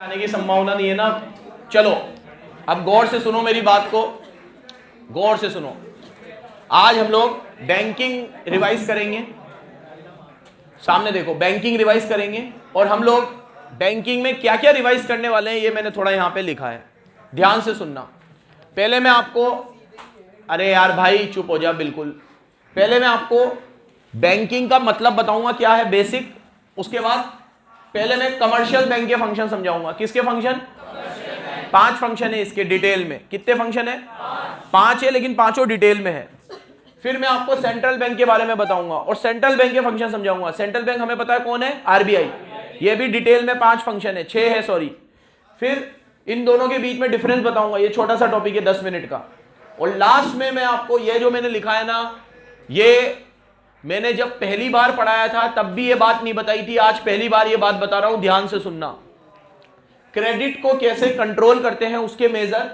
आने की संभावना नहीं है ना। चलो अब गौर से सुनो मेरी बात को, गौर से सुनो। आज हम लोग बैंकिंग रिवाइज करेंगे, सामने देखो, बैंकिंग रिवाइज करेंगे। और हम लोग बैंकिंग में क्या क्या रिवाइज करने वाले हैं ये मैंने थोड़ा यहां पे लिखा है, ध्यान से सुनना। पहले मैं आपको, अरे यार भाई चुप हो जा बिल्कुल। पहले मैं आपको बैंकिंग का मतलब बताऊंगा क्या है बेसिक, उसके बाद पहले मैं कमर्शियल बैंक के फंक्शन समझाऊंगा। किसके फंक्शन? 5 फंक्शन है इसके डिटेल में। कितने फंक्शन है? 5 है, लेकिन पांचों डिटेल में है। फिर मैं आपको सेंट्रल बैंक के बारे में बताऊंगा और सेंट्रल बैंक के फंक्शन समझाऊंगा। सेंट्रल बैंक हमें पता है कौन है? आरबीआई। ये भी डिटेल में 5 फंक्शन है, 6 है सॉरी। फिर इन दोनों के बीच में डिफरेंस बताऊंगा, ये छोटा सा टॉपिक है 10 मिनट का। और लास्ट में मैं आपको ये जो मैंने लिखा है ना, ये मैंने जब पहली बार पढ़ाया था तब भी ये बात नहीं बताई थी, आज पहली बार ये बात बता रहा हूं, ध्यान से सुनना। क्रेडिट को कैसे कंट्रोल करते हैं उसके मेजर,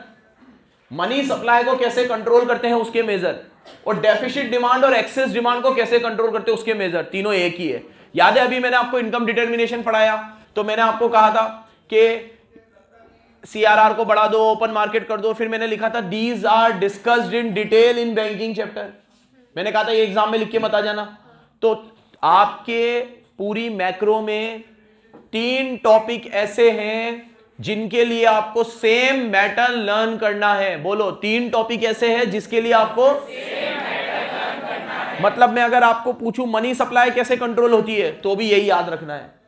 मनी सप्लाई को कैसे कंट्रोल करते हैं उसके मेजर, और डेफिसिट डिमांड और एक्सेस डिमांड को कैसे कंट्रोल करते हैं उसके मेजर, तीनों एक ही है। याद है अभी मैंने आपको इनकम डिटर्मिनेशन पढ़ाया तो मैंने आपको कहा था कि सीआरआर को बढ़ा दो, ओपन मार्केट कर दो। फिर मैंने लिखा था these are discussed in detail in banking chapter. मैंने कहा था ये एग्जाम में लिख के मत आ जाना। तो आपके पूरी मैक्रो में 3 टॉपिक ऐसे हैं जिनके लिए आपको सेम मैटर लर्न करना है। बोलो, 3 टॉपिक ऐसे हैं जिसके लिए आपको मतलब मैं अगर आपको पूछूं मनी सप्लाई कैसे कंट्रोल होती है तो भी यही याद रखना है।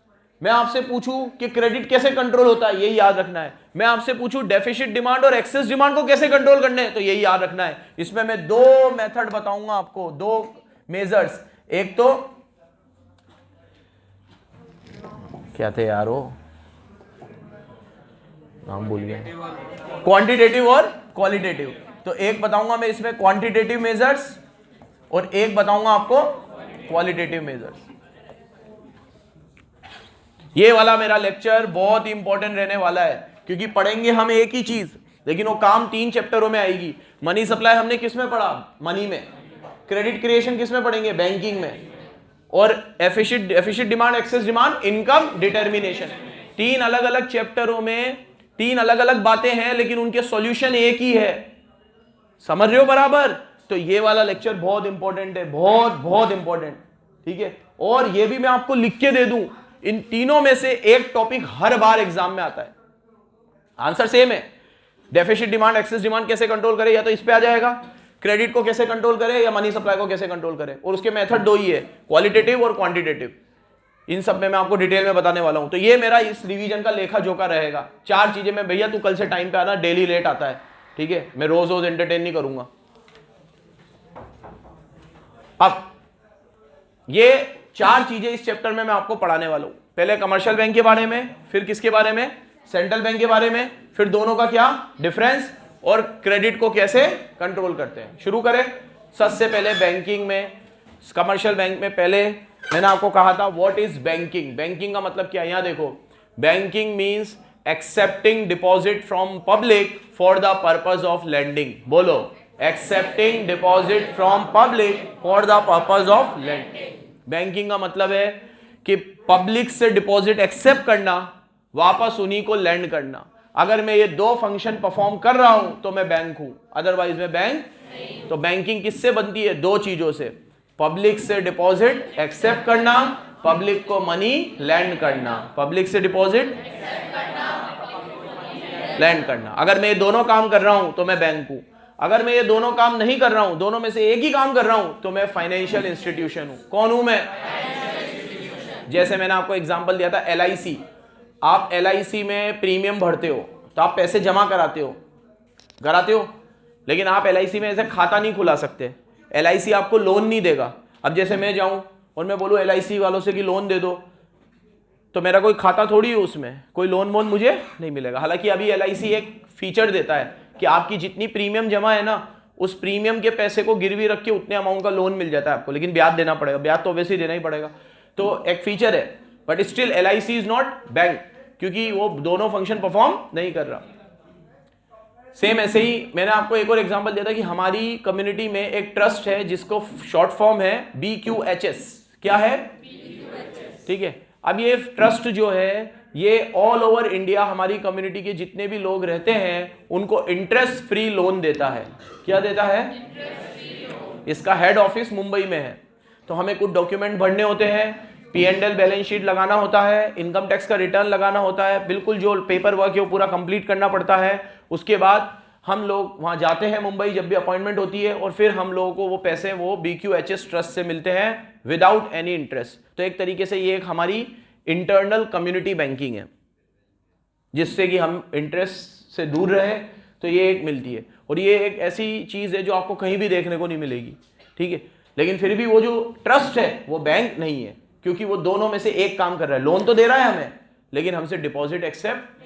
मैं आपसे पूछूं कि क्रेडिट कैसे कंट्रोल होता है, यही याद रखना है। मैं आपसे पूछूं डेफिसिट डिमांड और एक्सेस डिमांड को कैसे कंट्रोल करने हैं तो यही याद रखना है। इसमें मैं 2 मेथड बताऊंगा आपको, 2 मेजर्स। एक तो क्या थे यार, वो नाम भूल गया, क्वांटिटेटिव और क्वालिटेटिव। तो एक बताऊंगा मैं इसमें क्वांटिटेटिव मेजर्स और एक बताऊंगा आपको क्वालिटेटिव मेजर्स। ये वाला मेरा लेक्चर बहुत इंपॉर्टेंट रहने वाला है क्योंकि पढ़ेंगे हम एक ही चीज, लेकिन वो काम 3 चैप्टरों में आएगी। मनी सप्लाई हमने किस में पढ़ा? मनी में। क्रेडिट क्रिएशन किस में पढ़ेंगे? बैंकिंग में। और efficient demand, excess demand, income determination. 3 अलग अलग चैप्टरों में 3 अलग अलग बातें हैं, लेकिन उनके सॉल्यूशन एक ही है। समझ रहे हो बराबर? तो ये वाला लेक्चर बहुत इंपॉर्टेंट है, बहुत बहुत इंपॉर्टेंट, ठीक है। और ये भी मैं आपको लिख के दे दूं, इन तीनों में से एक टॉपिक हर बार एग्जाम में आता है, आंसर सेम है। डेफिसिट डिमांड, एक्सेस डिमांड कैसे कंट्रोल करे, या तो इस पे आ जाएगा, क्रेडिट को कैसे कंट्रोल करे, या मनी सप्लाई को कैसे कंट्रोल करे। और उसके मेथड 2 ही है, क्वालिटेटिव और क्वांटिटेटिव। इन सब में मैं आपको डिटेल में बताने वाला हूं। तो ये मेरा इस रिवीजन का लेखा जोखा रहेगा। 4 चीजें मैं, भैया तू कल से टाइम पे आना, डेली लेट आता है, ठीक है, मैं रोज रोज एंटरटेन नहीं करूंगा। अब ये 4 चीजें इस चैप्टर में मैं आपको पढ़ाने वाला हूं। पहले कमर्शियल बैंक के बारे में, फिर किसके बारे में? सेंट्रल बैंक के बारे में, फिर दोनों का क्या डिफरेंस और क्रेडिट को कैसे कंट्रोल करते हैं। शुरू करें सबसे पहले बैंकिंग में, कमर्शियल बैंक में। पहले मैंने आपको कहा था व्हाट इज बैंकिंग। बैंकिंग का मतलब क्या है? यहां देखो, banking means accepting deposit from public for the purpose of lending. बोलो, accepting deposit from public for the purpose of lending. Banking का मतलब है कि पब्लिक से डिपॉजिट एक्सेप्ट करना, वापस उन्हीं को लैंड करना। अगर मैं ये 2 फंक्शन परफॉर्म कर रहा हूं तो मैं बैंक हूं, अदरवाइज मैं बैंक नहीं। तो बैंकिंग किससे बनती है? 2 चीजों से, पब्लिक से डिपॉजिट एक्सेप्ट करना, पब्लिक को मनी लैंड करना। पब्लिक से डिपॉजिट लैंड करना। अगर मैं ये दोनों काम कर रहा हूं तो मैं बैंक हूं। अगर मैं ये दोनों काम नहीं कर रहा हूं, दोनों में से एक ही काम कर रहा हूं, तो मैं फाइनेंशियल इंस्टीट्यूशन हूं। कौन हूं मैं? जैसे मैंने आपको एग्जांपल दिया था LIC। आप LIC में प्रीमियम भरते हो तो आप पैसे जमा कराते हो, लेकिन आप LIC में ऐसे खाता नहीं खुला सकते। LIC आपको लोन नहीं देगा। अब जैसे मैं जाऊं और मैं बोलूं LIC वालों से कि लोन दे दो, तो मेरा कोई खाता थोड़ी है, उसमें कोई लोन वोन मुझे नहीं मिलेगा। हालांकि अभी LIC एक फीचर देता है कि आपकी जितनी प्रीमियम जमा है ना, उस प्रीमियम के पैसे को गिरवी रख के उतने अमाउंट का लोन मिल जाता है आपको, लेकिन ब्याज देना पड़ेगा। ब्याज तो ऑब्वियसली देना ही पड़ेगा, तो एक फीचर है। But still LIC is not bank, क्योंकि वो दोनों फंक्शन परफॉर्म नहीं कर रहा। सेम ऐसे ही मैंने आपको एक और एग्जांपल दिया था कि हमारी कम्युनिटी में एक ट्रस्ट है जिसको शॉर्ट फॉर्म है BQHS। क्या है? ठीक है। अब ये ट्रस्ट जो है ये ऑल ओवर इंडिया हमारी कम्युनिटी के जितने भी लोग रहते हैं उनको इंटरेस्ट फ्री लोन देता है। क्या देता है? इसका हेड ऑफिस मुंबई में है। तो हमें कुछ डॉक्यूमेंट भरने होते हैं, P&L बैलेंस शीट लगाना होता है, इनकम टैक्स का रिटर्न लगाना होता है, बिल्कुल जो पेपर वर्क है वो पूरा कंप्लीट करना पड़ता है। उसके बाद हम लोग वहाँ जाते हैं मुंबई जब भी अपॉइंटमेंट होती है, और फिर हम लोगों को वो पैसे वो BQHS ट्रस्ट से मिलते हैं विदाउट एनी इंटरेस्ट। तो एक तरीके से ये एक हमारी इंटरनल कम्युनिटी बैंकिंग है, जिससे कि हम इंटरेस्ट से दूर रहे। तो ये एक मिलती है, और ये एक ऐसी चीज़ है जो आपको कहीं भी देखने को नहीं मिलेगी, ठीक है। लेकिन फिर भी वो जो ट्रस्ट है वो बैंक नहीं है, क्योंकि वो दोनों में से एक काम कर रहा है। लोन तो दे रहा है हमें, लेकिन हमसे डिपॉजिट एक्सेप्ट।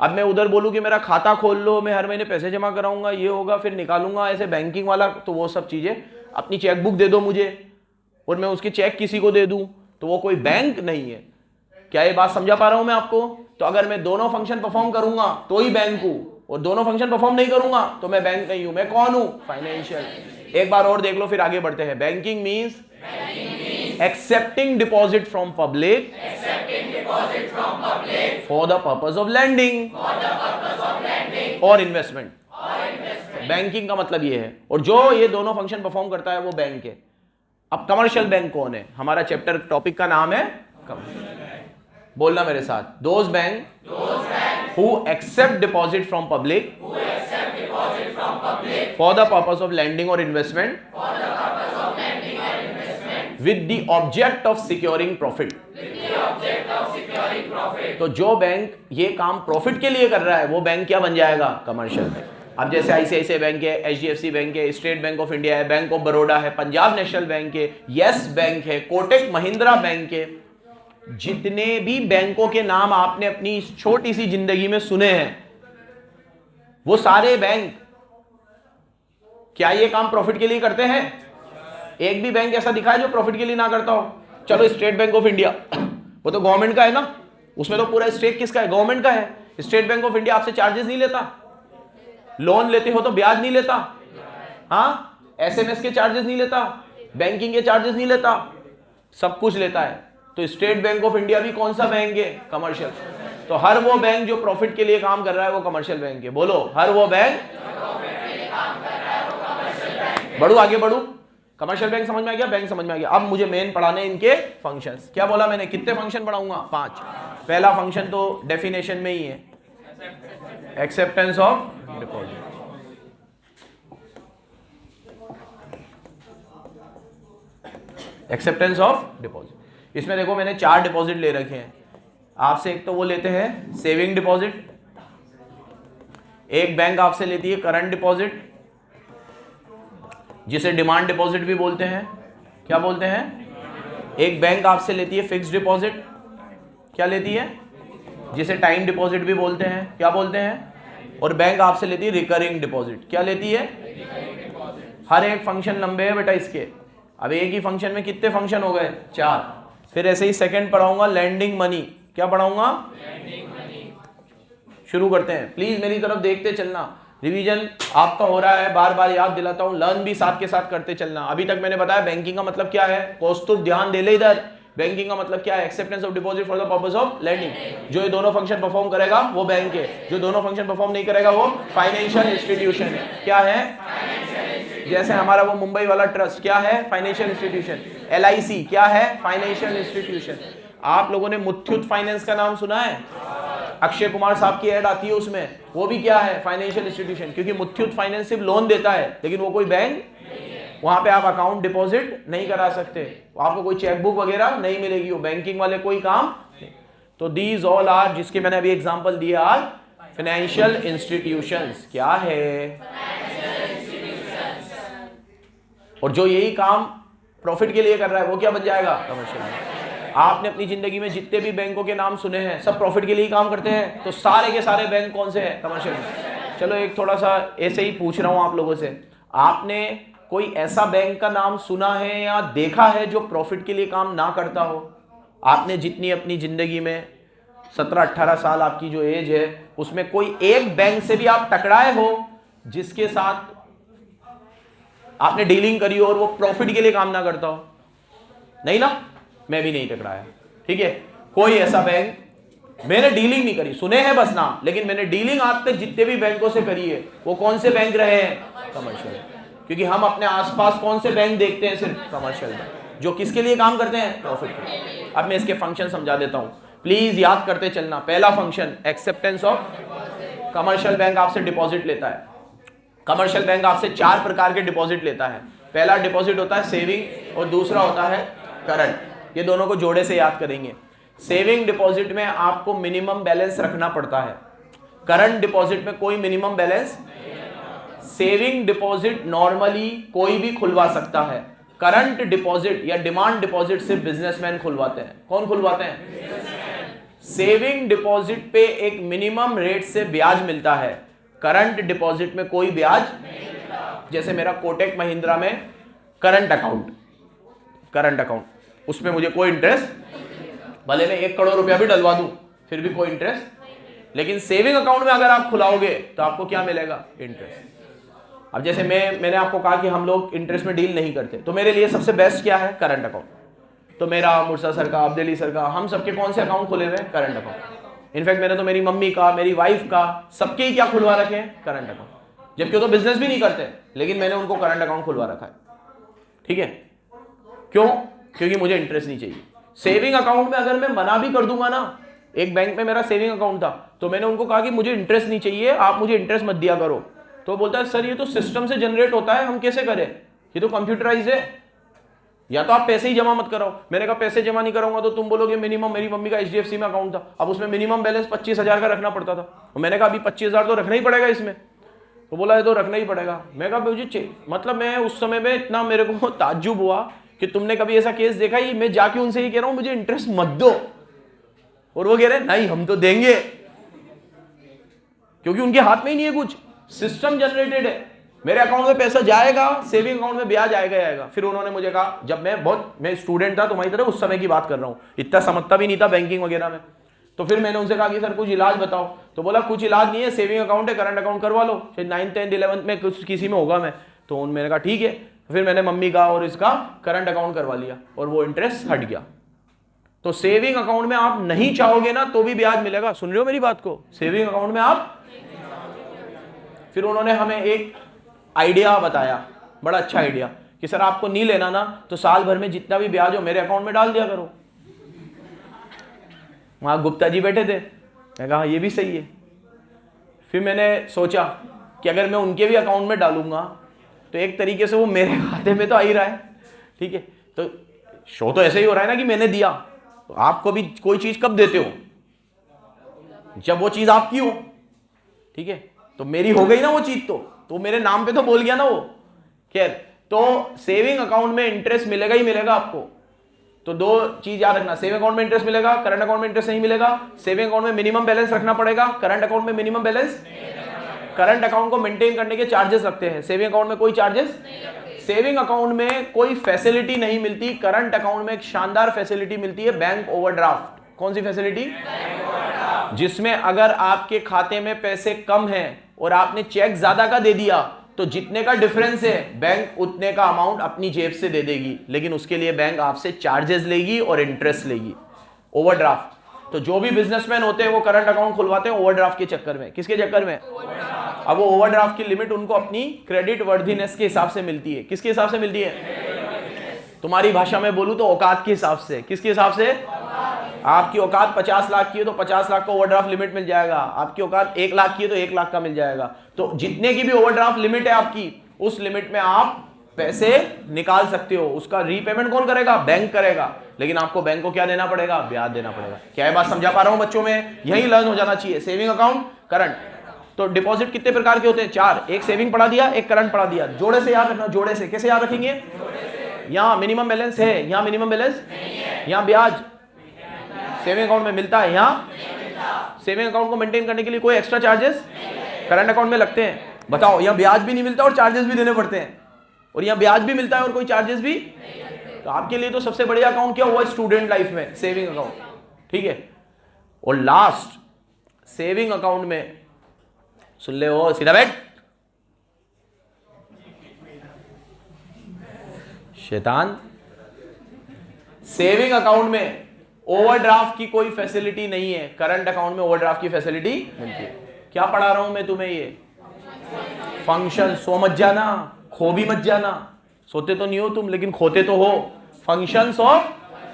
अब मैं उधर बोलूँ कि मेरा खाता खोल लो, मैं हर महीने पैसे जमा कराऊंगा, ये होगा, फिर निकालूंगा, ऐसे बैंकिंग वाला, तो वो सब चीज़ें, अपनी चेकबुक दे दो मुझे और मैं उसकी चेक किसी को दे दूं, तो वो कोई बैंक नहीं है। क्या ये बात समझा पा रहा हूं मैं आपको? तो अगर मैं दोनों फंक्शन परफॉर्म करूंगा तो ही बैंक हूं, और दोनों फंक्शन परफॉर्म नहीं करूंगा तो मैं बैंक नहीं हूं। मैं कौन हूं? फाइनेंशियल। एक बार और देख लो, फिर आगे बढ़ते हैं। Banking means accepting deposit from public for the purpose of lending और इन्वेस्टमेंट। बैंकिंग का मतलब ये है, और जो ये दोनों फंक्शन परफॉर्म करता है वो बैंक है। अब कमर्शियल बैंक कौन है? हमारा चैप्टर टॉपिक का नाम है कमर्शियल। बोलना मेरे साथ, those bank who accept deposit from public for the purpose of lending or investment with the object of securing profit। तो जो बैंक ये काम प्रॉफिट के लिए कर रहा है वो बैंक क्या बन जाएगा? Commercial bank. अब जैसे ICICI बैंक है, HDFC बैंक है, स्टेट बैंक ऑफ इंडिया है, बैंक ऑफ बड़ौदा है, पंजाब नेशनल बैंक है, यस बैंक है, कोटक महिंद्रा बैंक है, जितने भी बैंकों के नाम आपने अपनी इस छोटी सी जिंदगी में सुने हैं, वो सारे बैंक क्या ये काम प्रॉफिट के लिए करते हैं? एक भी बैंक ऐसा दिखा है जो प्रॉफिट के लिए ना करता हो? चलो स्टेट बैंक ऑफ इंडिया, वो तो गवर्नमेंट का है ना, उसमें तो पूरा स्टेक किसका है? गवर्नमेंट का है। स्टेट बैंक ऑफ इंडिया आपसे चार्जेस नहीं लेता, लोन लेते हो तो ब्याज नहीं लेता, हाँ, SMS के चार्जेस नहीं लेता, बैंकिंग के चार्जेस नहीं लेता, सब कुछ लेता है। तो स्टेट बैंक ऑफ इंडिया भी कौन सा बैंक है? कमर्शियल। तो हर वो बैंक जो प्रॉफिट के लिए काम कर रहा है वो कमर्शियल बैंक है। बोलो, हर वो बैंक। बढ़ू आगे बढ़ू। कमर्शियल बैंक समझ में आ गया, बैंक समझ में आ गया। अब मुझे मेन पढ़ाने इनके फंक्शंस। क्या बोला मैंने? कितने फंक्शन पढ़ाऊंगा? 5। पहला फंक्शन तो डेफिनेशन में ही है, acceptance of deposit. Acceptance of deposit. इसमें देखो मैंने 4 डिपॉजिट ले रखे हैं आपसे। एक तो वो लेते हैं सेविंग डिपॉजिट, एक बैंक आपसे लेती है करंट डिपॉजिट, जिसे डिमांड डिपॉजिट भी बोलते हैं। क्या बोलते हैं? एक बैंक आपसे लेती है फिक्स्ड डिपॉजिट, क्या लेती है? जिसे टाइम डिपॉजिट भी बोलते हैं। क्या बोलते हैं? और बैंक आपसे लेती है रिकरिंग डिपॉजिट। क्या लेती है? हर एक फंक्शन लंबे है बेटा इसके। अब एक ही फंक्शन में कितने फंक्शन हो गए? 4। फिर ऐसे ही सेकंड पढ़ाऊंगा लैंडिंग मनी। क्या पढ़ाऊंगा? शुरू करते हैं। प्लीज मेरी तरफ देखते चलना, रिवीजन आपका हो रहा है, बार बार याद दिलाता हूं, लर्न भी साथ के साथ करते चलना। अभी तक मैंने बताया बैंकिंग का मतलब क्या है, कौस्तुभ ध्यान दे ले इधर। बैंकिंग का मतलब क्या है? Acceptance of deposit for the purpose of lending. जो ये दोनों फंक्शन परफॉर्म करेगा वो बैंक है, जो दोनों फंक्शन परफॉर्म नहीं करेगा वो फाइनेंशियल इंस्टीट्यूशन है। क्या है? जैसे हमारा वो मुंबई वाला ट्रस्ट क्या है? Financial institution. LIC क्या है? Financial institution. आप लोगों ने मुथ्यूत फाइनेंस का नाम सुना है? अक्षय कुमार साहब की ऐड आती है उसमें, वो भी क्या है? Financial institution. क्योंकि मुथ्यूत फाइनेंस सिर्फ लोन देता है, लेकिन वो कोई बैंक, वहां पे आप अकाउंट डिपॉजिट नहीं करा सकते, आपको कोई चेकबुक वगैरह नहीं मिलेगी, वो बैंकिंग वाले कोई काम नहीं। तो दीज ऑल आर, जिसके मैंने अभी एग्जांपल दिए, आर फाइनेंशियल इंस्टीट्यूशंस। क्या है? और जो यही काम प्रॉफिट के लिए कर रहा है वो क्या बन जाएगा? कमर्शियल। आपने अपनी जिंदगी में जितने भी बैंकों के नाम सुने हैं सब प्रॉफिट के लिए काम करते हैं, तो सारे के सारे बैंक कौन से हैं? कमर्शियल। चलो एक थोड़ा सा ऐसे ही पूछ रहा हूं आप लोगों से, आपने कोई ऐसा बैंक का नाम सुना है या देखा है जो प्रॉफिट के लिए काम ना करता हो? आपने जितनी अपनी जिंदगी में 17-18 साल आपकी जो एज है उसमें कोई एक बैंक से भी आप टकराए हो जिसके साथ आपने डीलिंग करी हो और वो प्रॉफिट के लिए काम ना करता हो? नहीं ना, मैं भी नहीं टकराया। ठीक है, कोई ऐसा बैंक मैंने डीलिंग नहीं करी, सुने हैं बस नाम, लेकिन मैंने डीलिंग आज तक जितने भी बैंकों से करी है वो कौन से बैंक रहे हैं? कमर्शियल। क्योंकि हम अपने आसपास कौन से बैंक देखते हैं? सिर्फ कमर्शियल बैंक, जो किसके लिए काम करते हैं? प्रॉफिट के लिए। अब मैं इसके फंक्शन समझा देता हूं, प्लीज याद करते चलना। पहला function acceptance of, commercial bank आपसे डिपॉजिट लेता है। कमर्शियल बैंक आपसे 4 प्रकार के डिपॉजिट लेता है। पहला डिपॉजिट होता है सेविंग और दूसरा होता है करंट। ये दोनों को जोड़े से याद करेंगे। सेविंग डिपॉजिट में आपको मिनिमम बैलेंस रखना पड़ता है, करंट डिपॉजिट में कोई minimum balance. Saving deposit normally कोई भी खुलवा सकता है, करंट डिपॉजिट या डिमांड डिपॉजिट सिर्फ बिजनेसमैन खुलवाते हैं। कौन खुलवाते हैं? सेविंग डिपॉजिट पे एक मिनिमम रेट से ब्याज मिलता है, करंट डिपॉजिट में कोई ब्याज नहीं मिलता। जैसे मेरा कोटक महिंद्रा में करंट अकाउंट, उसमें मुझे कोई इंटरेस्ट, भले मैं 1 करोड़ रुपया भी डलवा दूं फिर भी कोई इंटरेस्ट। लेकिन सेविंग अकाउंट में अगर आप खुलाओगे तो आपको क्या मिलेगा? इंटरेस्ट। अब जैसे मैंने आपको कहा कि हम लोग इंटरेस्ट में डील नहीं करते, तो मेरे लिए सबसे बेस्ट क्या है? Current account. तो मेरा, मुर्सा सर का, अब्दुल सर का, हम सबके कौन से अकाउंट खुले हुए हैं? Current account. इनफैक्ट मैंने तो मेरी मम्मी का, मेरी वाइफ का, सबके ही क्या खुलवा रखे हैं? Current account. जबकि वो तो बिजनेस भी नहीं करते, लेकिन मैंने उनको करंट अकाउंट खुलवा रखा है। ठीक है, क्यों? क्योंकि मुझे इंटरेस्ट नहीं चाहिए। सेविंग अकाउंट में अगर मैं मना भी कर दूंगा ना, एक बैंक में मेरा सेविंग अकाउंट था तो मैंने उनको कहा कि मुझे इंटरेस्ट नहीं चाहिए, आप मुझे इंटरेस्ट मत दिया करो, तो बोलता है सर ये तो सिस्टम से जनरेट होता है, हम कैसे करें, ये तो कंप्यूटराइज है, या तो आप पैसे ही जमा मत कराओ। मैंने कहा पैसे जमा नहीं कराऊंगा तो तुम बोलोगे मिनिमम, मेरी मम्मी का HDFC में अकाउंट था, अब उसमें मिनिमम बैलेंस 25,000 का रखना पड़ता था। तो मैंने कहा अभी 25,000 तो रखना ही पड़ेगा इसमें। तो बोला है तो रखना ही पड़ेगा। मैं कहा मुझे मतलब मैं उस समय में इतना मेरे को ताज्जुब हुआ कि तुमने कभी ऐसा केस देखा ही? मैं जाके उनसे ही कह रहा हूं मुझे इंटरेस्ट मत दो, और वो कह रहे हैं नहीं हम तो देंगे, क्योंकि उनके हाथ में ही नहीं है कुछ, सिस्टम जनरेटेड है। मेरे अकाउंट में पैसा जाएगा, सेविंग अकाउंट में ब्याज आएगा। फिर उन्होंने मुझे कहा, जब मैं स्टूडेंट था तुम्हारी तरह, उस समय की बात कर रहा हूं, इतना समझता भी नहीं था बैंकिंग वगैरह में। तो फिर मैंने उनसे कहा कि सर कुछ इलाज बताओ। तो बोला कुछ इलाज नहीं है, सेविंग अकाउंट है, करंट अकाउंट करवा लो, शायद 9th 10th 11th में कुछ किसी में होगा। मैं तो मैंने कहा ठीक है। फिर मैंने मम्मी का और इसका करंट अकाउंट करवा लिया और वो इंटरेस्ट हट गया। तो सेविंग अकाउंट में आप नहीं चाहोगे ना तो भी ब्याज मिलेगा। सुन रहे हो मेरी बात को? सेविंग अकाउंट में आप, फिर उन्होंने हमें एक आइडिया बताया, बड़ा अच्छा आइडिया, कि सर आपको नहीं लेना ना तो साल भर में जितना भी ब्याज हो मेरे अकाउंट में डाल दिया करो। वहां गुप्ता जी बैठे थे, मैं कहा ये भी सही है। फिर मैंने सोचा कि अगर मैं उनके भी अकाउंट में डालूंगा तो एक तरीके से वो मेरे खाते में तो आ ही रहा है। ठीक है, तो शो तो ऐसे ही हो रहा है ना कि मैंने दिया। तो आपको भी कोई चीज कब देते हो? जब वो चीज आपकी हो। ठीक है, तो मेरी हो गई ना वो चीज, तो मेरे नाम पे तो बोल गया ना वो। खैर, तो सेविंग अकाउंट में इंटरेस्ट मिलेगा ही मिलेगा आपको। तो 2 चीज याद रखना, सेविंग अकाउंट में इंटरेस्ट मिलेगा, करंट अकाउंट में इंटरेस्ट नहीं मिलेगा। सेविंग अकाउंट में मिनिमम बैलेंस रखना पड़ेगा, करंट अकाउंट में मिनिमम बैलेंस। करंट अकाउंट को मेंटेन करने के चार्जेस लगते हैं, सेविंग अकाउंट में कोई चार्जेस। सेविंग अकाउंट में कोई फैसिलिटी नहीं मिलती, करंट अकाउंट में एक शानदार फैसिलिटी मिलती है, बैंक ओवरड्राफ्ट। कौन सी फैसिलिटी? जिसमें अगर आपके खाते में पैसे कम हैं और आपने चेक ज्यादा का दे दिया तो जितने का डिफरेंस है बैंक उतने का अमाउंट अपनी जेब से दे देगी, लेकिन उसके लिए बैंक आपसे चार्जेस लेगी और इंटरेस्ट लेगी। ओवरड्राफ्ट। तो जो भी बिजनेसमैन होते हैं वो करंट अकाउंट खुलवाते हैं ओवरड्राफ्ट के चक्कर में। किसके चक्कर में? अब वो ओवरड्राफ्ट की लिमिट उनको अपनी क्रेडिट वर्दीनेस के हिसाब से मिलती है। किसके हिसाब से मिलती है? तुम्हारी भाषा में बोलूं तो औकात के हिसाब से। किसके हिसाब से? आपकी औकात 50 लाख की है तो 50 लाख का ओवरड्राफ्ट लिमिट मिल जाएगा। आपकी औकात 1 लाख की है तो 1 लाख का मिल जाएगा। तो जितने की भी ओवरड्राफ्ट लिमिट है आपकी, उस लिमिट में आप पैसे निकाल सकते हो। उसका रीपेमेंट कौन करेगा? बैंक करेगा। लेकिन आपको बैंक को क्या देना पड़ेगा? ब्याज देना पड़ेगा। क्या ये बात समझा पा रहा हूं बच्चों में? यही लर्न हो जाना चाहिए। Saving account, current. तो डिपॉजिट कितने प्रकार के होते हैं? 4। एक सेविंग पढ़ा दिया, एक करंट पढ़ा दिया। जोड़े से याद रखना। जोड़े से कैसे याद रखेंगे? यहाँ मिनिमम बैलेंस है, यहाँ मिनिमम बैलेंस, यहाँ ब्याज सेविंग अकाउंट में मिलता है, यहाँ सेविंग अकाउंट को मेंटेन करने के लिए कोई एक्स्ट्रा चार्जेस करंट अकाउंट में लगते हैं। बताओ, यहाँ ब्याज भी नहीं मिलता और चार्जेस भी देने पड़ते हैं, और यहाँ ब्याज भी मिलता है और कोई चार्जेस भी। तो आपके लिए तो सबसे बढ़िया अकाउंट क्या हुआ स्टूडेंट लाइफ में? Saving account. ठीक है। और लास्ट, सेविंग अकाउंट में सुन ले, हो सीधा बैठ शैतान। सेविंग अकाउंट में ओवरड्राफ्ट की कोई फैसिलिटी नहीं है, करंट अकाउंट में ओवरड्राफ्ट की फैसिलिटी मिलती है। क्या पढ़ा रहा हूं मैं तुम्हें? ये फंक्शन, सो मत जाना, खो भी मत जाना, सोते तो नहीं हो तुम लेकिन खोते तो हो। Functions of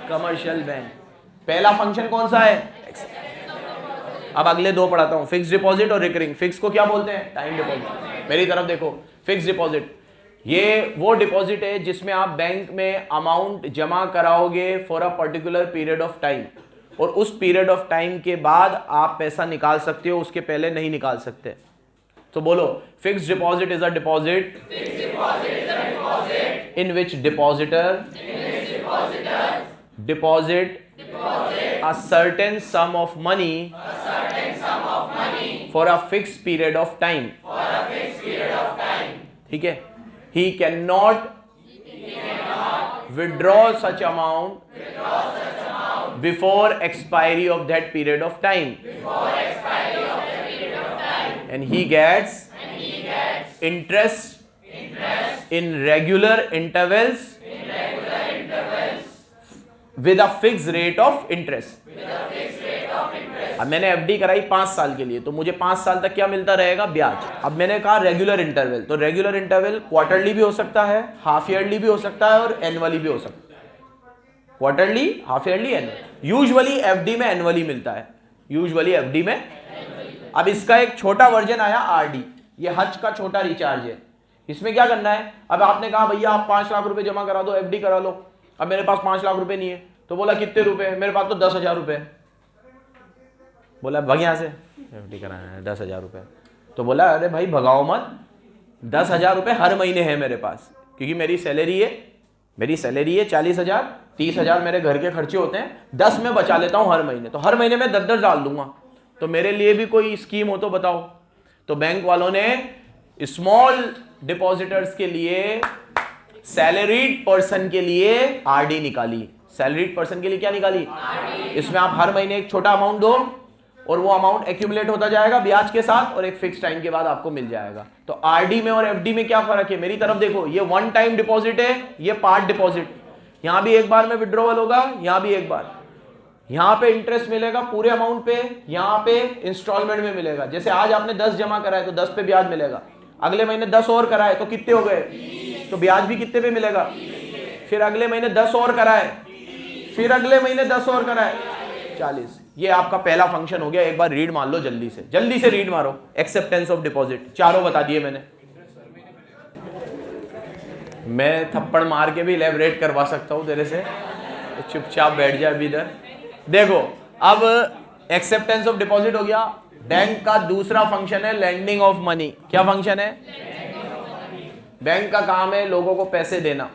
commercial bank. पहला फंक्शन कौन सा है? अब अगले दो पढ़ाता हूं, फिक्स डिपॉजिट और रिकरिंग। फिक्स को क्या बोलते हैं? Time deposit. मेरी तरफ देखो, फिक्स डिपॉजिट ये वो डिपॉजिट है जिसमें आप बैंक में अमाउंट जमा कराओगे for a particular period of time, और उस पीरियड ऑफ टाइम के बाद आप पैसा निकाल सकते हो, उसके पहले नहीं निकाल सकते। तो बोलो, fix deposit is a deposit in which depositor deposit a certain sum of money for a fixed period of time. ठीक है? He cannot withdraw such amount before expiry of that period of time. And he gets interest in regular intervals with a fixed rate of interest. अब मैंने FD कराई 5 साल के लिए, तो मुझे 5 साल तक क्या मिलता रहेगा? ब्याज। अब मैंने कहा रेगुलर इंटरवल, तो रेगुलर इंटरवल क्वार्टरली भी हो सकता है, हाफ ईयरली भी हो सकता है और एनुअली भी हो सकता है। Quarterly, half yearly, annual. Usually FD में एनुअली मिलता है, यूजुअली एफडी में। अब इसका एक छोटा वर्जन आया आरडी, ये हज का छोटा रिचार्ज है। इसमें क्या करना है? अब आपने कहा भैया आप 5 लाख रुपए जमा करा दो, एफडी करा लो। अब मेरे पास 5 लाख रुपए नहीं है, तो बोला कितने रुपए? मेरे पास तो 10,000 रुपए। बोला भग यहाँ से, एफडी कराना है 10,000 रुपए। तो बोला अरे भाई भगाओ मत, 10,000 रुपए हर महीने है मेरे पास, क्योंकि मेरी सैलरी है 40,000, 30,000 मेरे घर के खर्चे होते हैं, 10 मैं बचा लेता हूँ हर महीने, तो हर महीने मैं 10-10 डाल दूंगा। तो मेरे लिए भी कोई स्कीम हो तो बताओ। तो बैंक वालों ने स्मॉल डिपॉजिटर्स के लिए, सैलरीड पर्सन के लिए आरडी निकाली। सैलरीड पर्सन के लिए क्या निकाली? इसमें आप हर महीने एक छोटा अमाउंट दो और वो अमाउंट एक्यूमुलेट होता जाएगा ब्याज के साथ, और एक फिक्स टाइम के बाद आपको मिल जाएगा। तो आरडी में और एफडी में क्या फर्क है? मेरी तरफ देखो, ये वन टाइम डिपॉजिट है, ये पार्ट डिपॉजिट। यहां भी एक बार में विड्रॉवल होगा, यहां भी एक बार। यहां पे इंटरेस्ट मिलेगा पूरे अमाउंट पे, यहां पे इंस्टॉलमेंट में मिलेगा। जैसे आज आपने 10 जमा कराए तो 10 पे ब्याज मिलेगा, अगले महीने 10 और कराए तो कितने हो गए? तो ब्याज भी कितने पे मिलेगा? फिर अगले महीने 10 और कराए, फिर अगले महीने 10 और कराए, 40। ये आपका पहला फंक्शन हो गया। एक बार रीड मार लो, जल्दी से रीड मारो। एक्सेप्टेंस ऑफ डिपॉजिट चारों बता दिए मैंने। मैं थप्पड़ मार के भी इलेबरेट करवा सकता हूं तेरे से, तो चुपचाप बैठ जा अभी इधर। देखो, अब एक्सेप्टेंस ऑफ डिपॉजिट हो गया। बैंक का दूसरा फंक्शन है लेंडिंग ऑफ मनी। क्या फंक्शन है? बैंक का काम है लोगों को पैसे देना।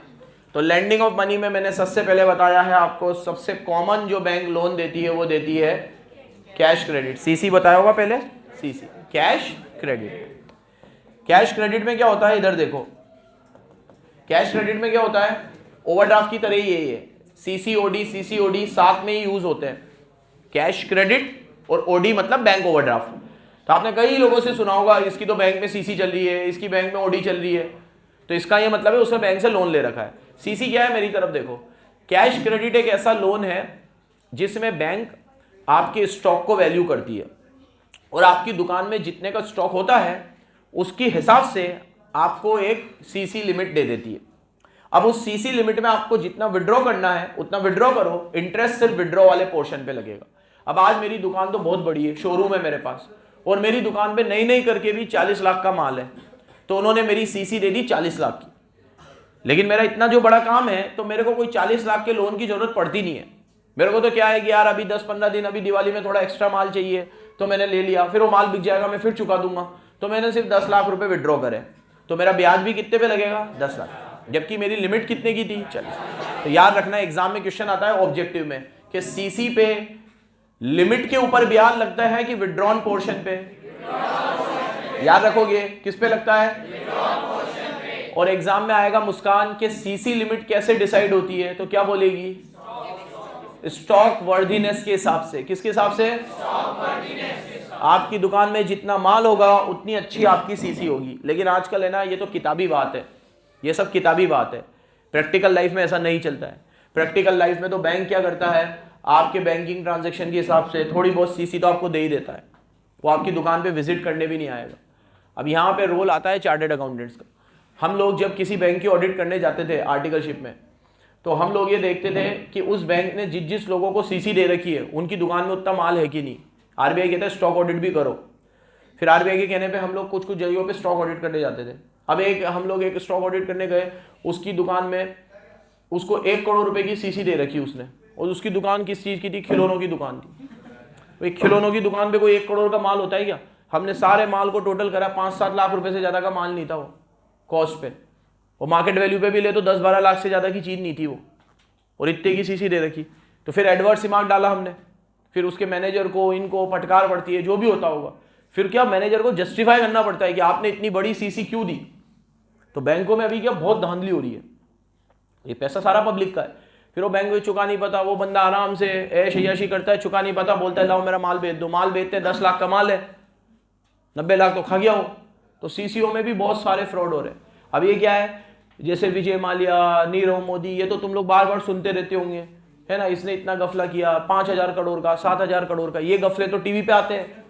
तो लेंडिंग ऑफ मनी में मैंने सबसे पहले बताया है आपको, सबसे कॉमन जो बैंक लोन देती है वो देती है कैश क्रेडिट। सीसी बताया होगा पहले, CC, cash credit. Cash credit में क्या होता है? इधर देखो, कैश क्रेडिट में क्या होता है? ओवरड्राफ्ट की तरह ही है। सीसीओडी, सीसीओडी साथ में ही यूज होते हैं। कैश क्रेडिट और ओडी मतलब बैंक ओवरड्राफ्ट। तो आपने कई लोगों से सुना होगा इसकी तो बैंक में सीसी चल रही है, इसकी बैंक में ओडी चल रही है, तो इसका ये मतलब है उसने बैंक से लोन ले रखा है। सीसी क्या है? मेरी तरफ देखो, कैश क्रेडिट एक ऐसा लोन है जिसमें बैंक आपके स्टॉक को वैल्यू करती है, और आपकी दुकान में जितने का स्टॉक होता है उसके हिसाब से आपको एक सीसी लिमिट दे देती है। अब उस सीसी लिमिट में आपको जितना विड्रॉ करना है उतना विड्रॉ करो, इंटरेस्ट सिर्फ विड्रॉ वाले पोर्शन पे लगेगा। अब आज मेरी दुकान तो बहुत बड़ी है, शोरूम है मेरे पास, और मेरी दुकान पे नई नई करके भी 40 लाख का माल है, तो उन्होंने मेरी सीसी दे दी 40 लाख की। लेकिन मेरा इतना जो बड़ा काम है तो मेरे को कोई 40 लाख के लोन की जरूरत पड़ती नहीं है। मेरे को तो क्या है कि यार अभी 10-15 दिन, अभी दिवाली में थोड़ा एक्स्ट्रा माल चाहिए तो मैंने ले लिया, फिर वो माल बिक जाएगा, मैं फिर चुका दूंगा। तो मैंने सिर्फ 10 लाख रुपए विड्रॉ करे, तो मेरा ब्याज भी कितने पे लगेगा? 10 लाख, जबकि मेरी लिमिट कितने की थी? 40। तो याद रखना, एग्जाम में क्वेश्चन आता है ऑब्जेक्टिव में कि सीसी पे लिमिट के ऊपर ब्याज लगता है कि विड्रॉन पोर्शन पे? याद रखोगे किस पे लगता है? और एग्जाम में आएगा मुस्कान के सीसी लिमिट कैसे डिसाइड होती है, तो क्या बोलेगी? स्टॉक वर्दीनेस के हिसाब से। किसके हिसाब से? आपकी दुकान में जितना माल होगा उतनी अच्छी आपकी सीसी होगी। लेकिन आजकल है ना, ये तो किताबी बात है, ये सब किताबी बात है। प्रैक्टिकल लाइफ में ऐसा नहीं चलता है। प्रैक्टिकल लाइफ में तो बैंक क्या करता है, आपके बैंकिंग ट्रांजैक्शन के हिसाब से थोड़ी बहुत सीसी तो आपको दे ही देता है, वो आपकी दुकान पे विजिट करने भी नहीं आएगा। अब यहाँ पे रोल आता है चार्टर्ड अकाउंटेंट्स का। हम लोग जब किसी बैंक की ऑडिट करने जाते थे आर्टिकलशिप में, तो हम लोग ये देखते थे कि उस बैंक ने जिस जिस लोगों को सीसी दे रखी है उनकी दुकान में उतना माल है कि नहीं। आरबीआई कहता है स्टॉक ऑडिट भी करो। फिर आरबीआई के कहने पे हम लोग कुछ कुछ जगहों पे स्टॉक ऑडिट करने जाते थे। अब हम लोग एक स्टॉक ऑडिट करने गए, उसकी दुकान में उसको 1 करोड़ रुपए की सीसी दे रखी उसने, और उसकी दुकान किस चीज़ की थी? खिलौनों की दुकान थी। भाई खिलौनों की दुकान पे कोई 1 करोड़ का माल होता है क्या? हमने सारे माल को टोटल करा, 5-7 लाख रुपए से ज़्यादा का माल नहीं था वो कॉस्ट पे, और मार्केट वैल्यू पे भी ले तो 10-12 लाख से ज़्यादा की चीज़ नहीं थी वो, और इतने की सीसी दे रखी। तो फिर एडवर्स रिमार्क डाला हमने, फिर उसके मैनेजर को इनको फटकार पड़ती है, जो भी होता होगा। फिर क्या मैनेजर को जस्टिफाई करना पड़ता है कि आपने इतनी बड़ी सीसी क्यों दी। तो बैंकों में अभी क्या बहुत धांधली हो रही है, ये पैसा सारा पब्लिक का है। फिर वो बैंक में चुका नहीं पता, वो बंदा आराम से ऐश अय्याशी करता है, चुका नहीं पता, बोलता है लाओ मेरा माल बेच दो। माल बेचते 10 लाख का माल है, 90 लाख तो खा गया हो। तो सीसीओ में भी बहुत सारे फ्रॉड हो रहे हैं। अब ये क्या है, जैसे विजय माल्या, नीरव मोदी, ये तो तुम लोग बार बार सुनते रहते होंगे, है ना, इसने इतना गफला किया, 5,000 करोड़ का, 7,000 करोड़ का, ये गफले तो टीवी पे आते हैं।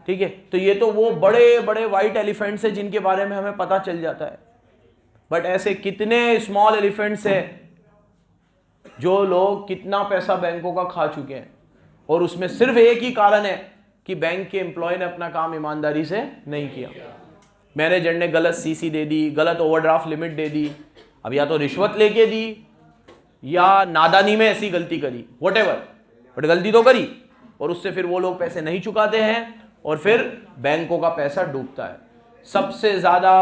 ठीक है, तो ये तो वो बड़े बड़े व्हाइट एलिफेंट्स है जिनके बारे में हमें पता चल जाता है। बट ऐसे कितने स्मॉल एलिफेंट्स हैं जो लोग कितना पैसा बैंकों का खा चुके हैं, और उसमें सिर्फ एक ही कारण है कि बैंक के एम्प्लॉय ने अपना काम ईमानदारी से नहीं किया। मैनेजर ने गलत सीसी दे दी, गलत ओवरड्राफ्ट लिमिट दे दी, अब या तो रिश्वत लेके दी या नादानी में ऐसी गलती करी, व्हाटएवर, बट गलती तो करी, और उससे फिर वो लोग पैसे नहीं चुकाते हैं और फिर बैंकों का पैसा डूबता है। सबसे ज्यादा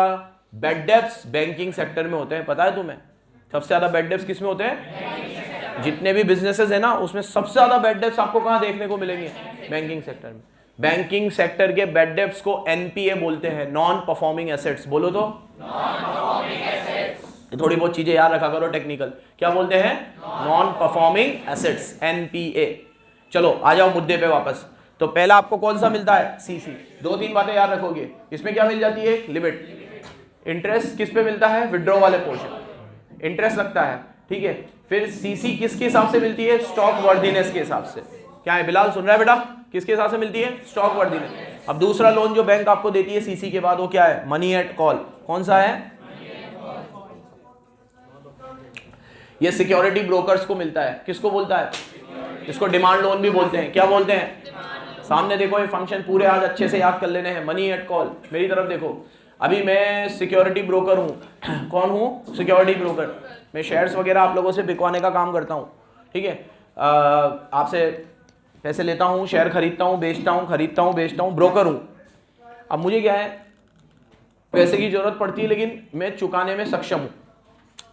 बैड डेब्ट्स बैंकिंग सेक्टर में होते हैं, पता है तुम्हें? सबसे ज्यादा बैड डेब्ट्स किस में होते हैं? जितने भी बिजनेसेस है ना, उसमें सबसे ज्यादा बैड डेब्ट्स आपको कहां देखने को मिलेंगे? बैंकिंग सेक्टर में। बैंकिंग सेक्टर के बैड डेब्ट्स को एनपीए बोलते हैं, नॉन परफॉर्मिंग एसेट्स। बोलो तो नॉन परफॉर्मिंग एसेट्स। थोड़ी बहुत चीजें याद रखा करो टेक्निकल, क्या बोलते हैं? Non performing assets, NPA. चलो आ जाओ मुद्दे पे वापस। तो पहला आपको कौन सा मिलता है? सीसी। 2-3 बातें याद रखोगे, इसमें क्या मिल जाती है? लिमिट। इंटरेस्ट किस पे मिलता है? विड्रॉ वाले पोर्शन इंटरेस्ट लगता है, ठीक है। फिर सीसी किसके हिसाब से मिलती है? स्टॉक वर्दीनेस के हिसाब से। क्या है बिलाल, सुन रहा है बेटा? किसके हिसाब से मिलती है? Stock worthiness. अब दूसरा लोन जो बैंक आपको देती है सीसी के बाद, वो क्या है? Money at call. कौन सा है? ये सिक्योरिटी ब्रोकर्स को मिलता है। किसको बोलता है? इसको डिमांड लोन भी बोलते हैं। क्या बोलते हैं? सामने देखो, ये फंक्शन पूरे आज अच्छे से याद कर लेने हैं। मनी एट कॉल, मेरी तरफ देखो। अभी मैं सिक्योरिटी ब्रोकर हूँ। कौन हूँ? Security broker. मैं शेयर्स वगैरह आप लोगों से बिकवाने का काम करता हूँ, ठीक है। आपसे पैसे लेता हूँ, शेयर खरीदता हूँ, बेचता हूँ, खरीदता हूँ, बेचता हूँ, ब्रोकर हूँ। अब मुझे क्या है, पैसे की जरूरत पड़ती है, लेकिन मैं चुकाने में सक्षम हूँ।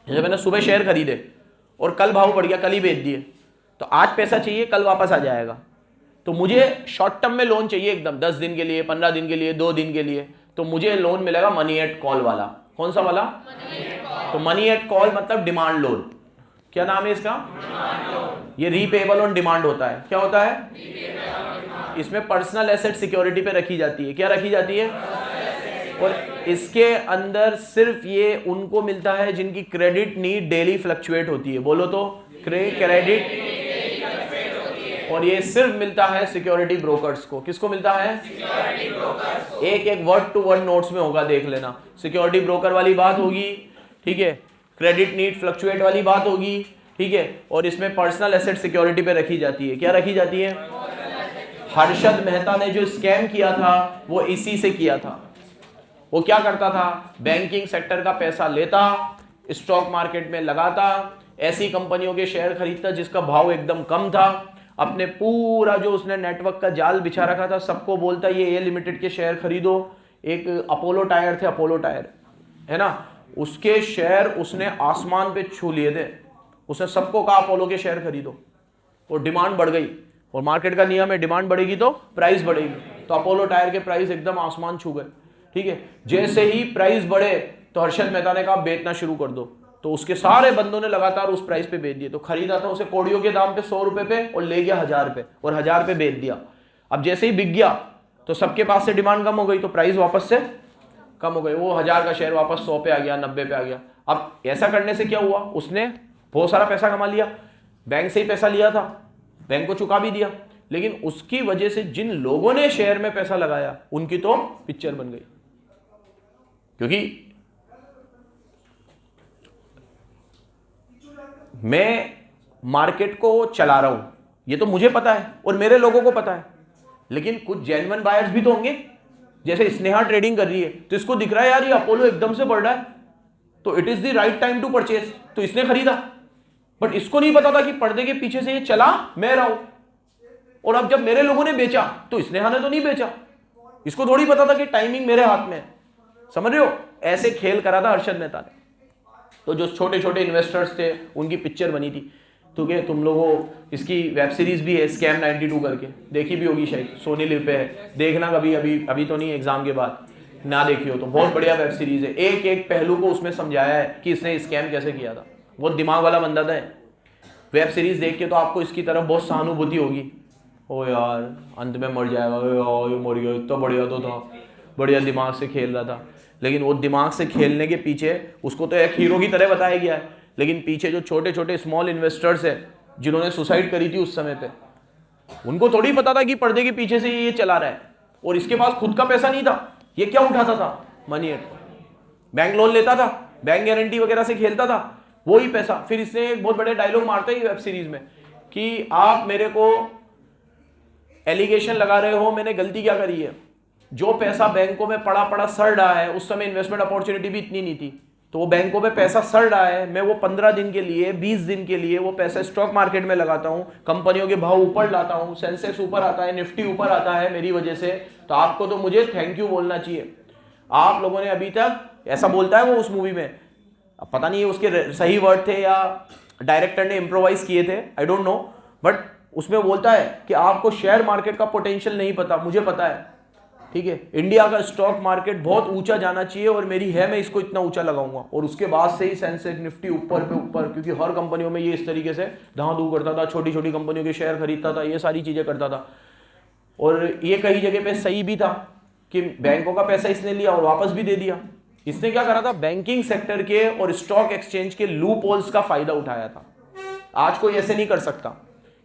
जैसे मैंने सुबह शेयर खरीदे और कल भाव बढ़ गया, कल ही बेच दिए, तो आज पैसा चाहिए, कल वापस आ जाएगा। तो मुझे शॉर्ट टर्म में लोन चाहिए एकदम, 10 दिन के लिए, 15 दिन के लिए, 2 दिन के लिए। तो मुझे लोन मिलेगा मनी एट कॉल वाला। कौन सा वाला? तो मनी एट कॉल मतलब डिमांड लोन। क्या नाम है इसका? ये रीपेबल ऑन डिमांड होता है। क्या होता है? इसमें पर्सनल एसेट सिक्योरिटी पे रखी जाती है। क्या रखी जाती है? और इसके अंदर सिर्फ ये उनको मिलता है जिनकी क्रेडिट नीड डेली फ्लक्चुएट होती है। बोलो तो क्रेडिट। और ये सिर्फ मिलता है सिक्योरिटी ब्रोकर्स को। किसको मिलता है? सिक्योरिटी ब्रोकर्स को। एक वर्ड टू वर्ड नोट्स में होगा, देख लेना। सिक्योरिटी ब्रोकर वाली बात होगी, ठीक है, क्रेडिट नीड फ्लक्चुएट वाली बात होगी, ठीक है, और इसमें पर्सनल एसेट सिक्योरिटी पे रखी जाती है। क्या रखी जाती है? हर्षद मेहता ने जो स्कैम किया था वो इसी से किया था। वो क्या करता था? बैंकिंग सेक्टर का पैसा लेता, स्टॉक मार्केट में लगाता, ऐसी कंपनियों के शेयर खरीदता जिसका भाव एकदम कम था, अपने पूरा जो उसने नेटवर्क का जाल बिछा रखा था सबको बोलता ये लिमिटेड के शेयर खरीदो। एक अपोलो टायर थे, अपोलो टायर है ना, उसके शेयर उसने आसमान पे छू लिए थे। उसने सबको कहा अपोलो के शेयर खरीदो, और डिमांड बढ़ गई, और मार्केट का नियम है डिमांड बढ़ेगी तो प्राइस बढ़ेगी। तो अपोलो टायर के प्राइस एकदम आसमान छू गए, ठीक है। जैसे ही प्राइस बढ़े तो हर्षद मेहता ने कहा बेचना शुरू कर दो, तो उसके सारे बंदों ने लगातार उस प्राइस पे बेच दिए। तो खरीदा था उसे कौड़ियों के दाम पे 100 रुपए पे, और ले गया 1000 पे, और 1000 पे बेच दिया। अब जैसे ही बिक गया तो सबके पास से डिमांड कम हो गई, तो प्राइस वापस से कम हो गई। वो 1000 का शेयर वापस 100 पे आ गया, 90 पे आ गया। अब ऐसा करने से क्या हुआ? उसने बहुत सारा पैसा कमा लिया, बैंक से ही पैसा लिया था, बैंक को चुका भी दिया, लेकिन उसकी वजह से जिन लोगों ने शेयर में पैसा लगाया उनकी तो पिक्चर बन गई। क्योंकि मैं मार्केट को चला रहा हूं, ये तो मुझे पता है और मेरे लोगों को पता है, लेकिन कुछ जेन्युइन बायर्स भी तो होंगे। जैसे स्नेहा ट्रेडिंग कर रही है तो इसको दिख रहा है यार ये अपोलो एकदम से बढ़ रहा है, तो it is the right time to purchase, तो इसने खरीदा। बट इसको नहीं पता था कि पर्दे के पीछे से ये चला मैं रहा हूं, और अब जब मेरे लोगों ने बेचा तो स्नेहा ने तो नहीं बेचा, इसको थोड़ी पता था कि टाइमिंग मेरे हाथ में है। समझ रहे हो, ऐसे खेल करा था हर्षद मेहता ने। तो जो छोटे छोटे इन्वेस्टर्स थे उनकी पिक्चर बनी थी। तो क्या तुम लोगों, इसकी वेब सीरीज भी है स्कैम 92 करके, देखी भी होगी शायद, सोनी लिव पे है, देखना कभी, अभी तो नहीं, एग्जाम के बाद ना देखी हो तो बहुत बढ़िया वेब सीरीज है। एक एक पहलू को उसमें समझाया है कि इसने स्कैम कैसे किया था। बहुत दिमाग वाला बंदा था। वेब सीरीज देख के तो आपको इसकी तरफ बहुत सहानुभूति होगी, ओ यार अंत में मर जाएगा, ये मर गया, इतना बढ़िया तो था, बढ़िया दिमाग से खेल रहा था। लेकिन वो दिमाग से खेलने के पीछे उसको तो एक हीरो की तरह बताया गया है, लेकिन पीछे जो छोटे छोटे स्मॉल इन्वेस्टर्स है जिन्होंने सुसाइड करी थी उस समय पे, उनको थोड़ी पता था कि पर्दे के पीछे से ये चला रहा है, और इसके पास खुद का पैसा नहीं था। ये क्या उठाता था? मनी एट, बैंक लोन लेता था, बैंक गारंटी वगैरह से खेलता था, वही पैसा। फिर इसने एक बहुत बड़े डायलॉग मारते हैं वेब सीरीज में कि आप मेरे को एलिगेशन लगा रहे हो, मैंने गलती क्या करी है? जो पैसा बैंकों में पड़ा पड़ा सड़ रहा है, उस समय इन्वेस्टमेंट अपॉर्चुनिटी भी इतनी नहीं थी, तो वो बैंकों में पैसा सड़ रहा है, मैं वो 15 दिन के लिए 20 दिन के लिए वो पैसा स्टॉक मार्केट में लगाता हूं, कंपनियों के भाव ऊपर लाता हूं, सेंसेक्स ऊपर आता है, निफ्टी ऊपर आता है मेरी वजह से, तो आपको तो मुझे थैंक यू बोलना चाहिए। आप लोगों ने अभी तक, ऐसा बोलता है वो उस मूवी में, अब पता नहीं उसके सही वर्ड थे या डायरेक्टर ने इम्प्रोवाइज किए थे, आई डोंट नो, बट उसमें बोलता है कि आपको शेयर मार्केट का पोटेंशियल नहीं पता, मुझे पता है, ठीक है, इंडिया का स्टॉक मार्केट बहुत ऊंचा जाना चाहिए और मेरी है, मैं इसको इतना ऊंचा लगाऊंगा, और उसके बाद से ही सेंसेक्स निफ्टी ऊपर पे ऊपर, क्योंकि हर कंपनियों में ये इस तरीके से धांधू करता था, छोटी छोटी कंपनियों के शेयर खरीदता था, ये सारी चीजें करता था। और ये कई जगह पे सही भी था कि बैंकों का पैसा इसने लिया और वापस भी दे दिया। इसने क्या करा था? बैंकिंग सेक्टर के और स्टॉक एक्सचेंज के लूप होल्स का फायदा उठाया था। आज कोई ऐसे नहीं कर सकता,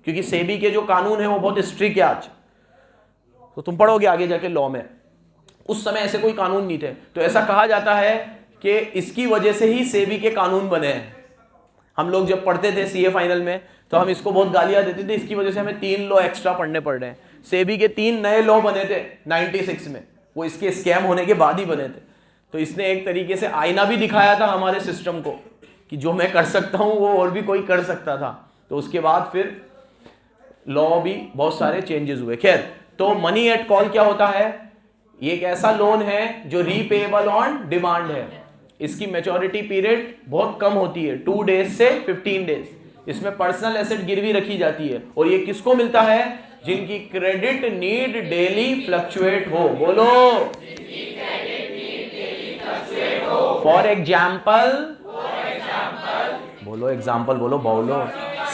क्योंकि सेबी के जो कानून है वो बहुत स्ट्रिक्ट है आज, तो तुम पढ़ोगे आगे जाके लॉ में, उस समय ऐसे कोई कानून नहीं थे। तो ऐसा कहा जाता है कि इसकी वजह से ही सेबी के कानून बने हैं। हम लोग जब पढ़ते थे सीए फाइनल में तो हम इसको बहुत गालियां देते थे, इसकी वजह से हमें 3 लॉ एक्स्ट्रा पढ़ने पड़ रहे हैं। सेबी के 3 नए लॉ बने थे 96 में, वो इसके स्कैम होने के बाद ही बने थे। तो इसने एक तरीके से आईना भी दिखाया था हमारे सिस्टम को कि जो मैं कर सकता हूं वो और भी कोई कर सकता था। तो उसके बाद फिर लॉ भी बहुत सारे चेंजेस हुए। खैर, तो मनी एट कॉल क्या होता है? ये एक ऐसा लोन है जो रीपेएबल ऑन डिमांड है। इसकी मैच्योरिटी पीरियड बहुत कम होती है, 2 डेज से 15 डेज। इसमें पर्सनल एसेट गिरवी रखी जाती है, और ये किसको मिलता है? जिनकी क्रेडिट नीड डेली फ्लक्चुएट हो। बोलो, फॉर एग्जाम्पल, बोलो एग्जाम्पल, बोलो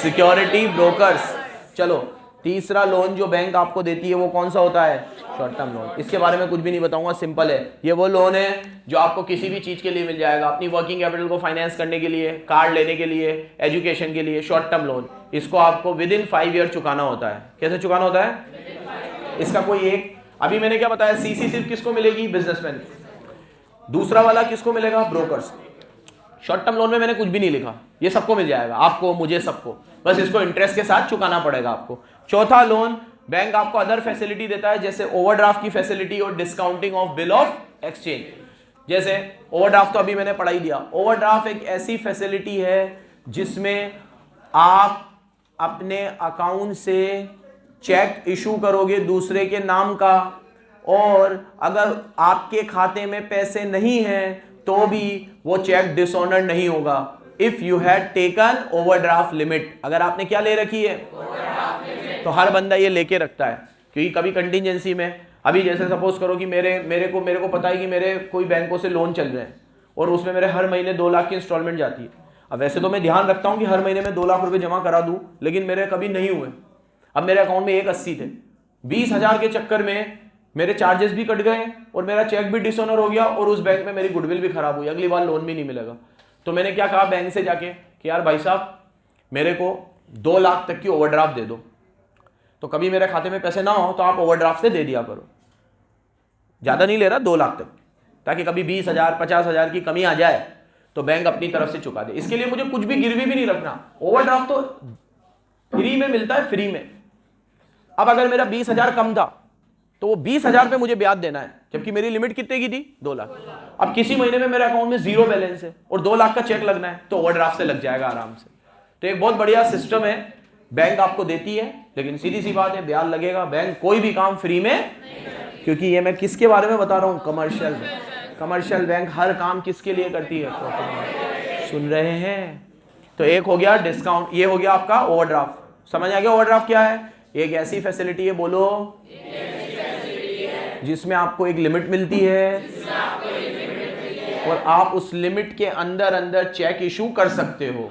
सिक्योरिटी ब्रोकर्स। चलो, तीसरा लोन जो बैंक आपको देती है वो कौन सा होता है? Short term loan. इसके बारे में कुछ भी नहीं बताऊंगा, सिंपल है। ये वो लोन है जो आपको किसी भी चीज के लिए मिल जाएगा, अपनी वर्किंग कैपिटल को फाइनेंस करने के लिए, कार्ड लेने के लिए, एजुकेशन के लिए। शॉर्ट टर्म लोन, इसको आपको विद इन 5 ईयर चुकाना होता है। कैसे चुकाना होता है? इसका कोई एक, अभी मैंने क्या बताया, सीसी सिर्फ किसको मिलेगी? बिजनेसमैन। दूसरा वाला किसको मिलेगा? ब्रोकर्स। शॉर्ट टर्म लोन में मैंने कुछ भी नहीं लिखा, ये सबको मिल जाएगा, आपको, मुझे, सबको, बस इसको इंटरेस्ट के साथ चुकाना पड़ेगा आपको। चौथा लोन, बैंक आपको अदर फैसिलिटी देता है, जैसे ओवरड्राफ्ट की फैसिलिटी और discounting of bill of exchange. जैसे ओवरड्राफ्ट तो अभी मैंने पढ़ा ही दिया। ओवरड्राफ्ट एक ऐसी फैसिलिटी है जिसमें आप अपने अकाउंट से चेक इशू करोगे दूसरे के नाम का, और अगर आपके खाते में पैसे नहीं हैं तो भी वो चेक डिसऑनर नहीं होगा। If you had taken overdraft limit, अगर आपने क्या ले रखी है? तो हर बंदा ये लेके रखता है, क्योंकि कभी कंटिजेंसी में, अभी जैसे सपोज करो कि मेरे को पता है कि मेरे कोई बैंकों से लोन चल रहे हैं और उसमें मेरे हर महीने 2 लाख की इंस्टॉलमेंट जाती है। अब वैसे तो मैं ध्यान रखता हूं कि हर महीने में 2 लाख रुपए जमा करा दूं, लेकिन मेरे कभी नहीं हुए। अब मेरे अकाउंट में 180 थे, 20,000 के चक्कर में मेरे चार्जेस भी कट गए और मेरा चेक भी डिसऑनर हो गया, और उस बैंक में मेरी गुडविल भी खराब हुई, अगली बार लोन भी नहीं मिलेगा। तो मैंने क्या कहा बैंक से जाके कि यार भाई साहब, मेरे को 2 लाख तक की ओवरड्राफ्ट दे दो। तो कभी मेरे खाते में पैसे ना हो तो आप ओवरड्राफ्ट से दे दिया करो। ज़्यादा नहीं ले रहा, 2 लाख तक, ताकि कभी 20,000 50,000 की कमी आ जाए तो बैंक अपनी तरफ से चुका दे। इसके लिए मुझे कुछ भी गिरवी भी नहीं रखना। ओवरड्राफ्ट तो फ्री में मिलता है, फ्री में। अब अगर मेरा 20,000 कम था तो वो 20,000 पे मुझे ब्याज देना है, जबकि मेरी लिमिट कितने की थी? 2 लाख। अब किसी महीने में मेरे अकाउंट में 0 बैलेंस है और 2 लाख का चेक लगना है, तो ओवरड्राफ्ट से लग जाएगा आराम से। तो एक बहुत बढ़िया सिस्टम है, बैंक आपको देती है, लेकिन सीधी सी बात है ब्याज लगेगा। बैंक कोई भी काम फ्री में, क्योंकि ये मैं किसके बारे में बता रहा हूं? Commercial bank. कमर्शियल बैंक हर काम किसके लिए करती है? सुन रहे हैं? तो एक हो गया डिस्काउंट, ये हो गया आपका ओवरड्राफ्ट। समझ आ गया ओवरड्राफ्ट क्या है? एक ऐसी फैसिलिटी है, बोलो, जिसमें आपको एक लिमिट मिलती है और आप उस लिमिट के अंदर अंदर चेक इशू कर सकते हो,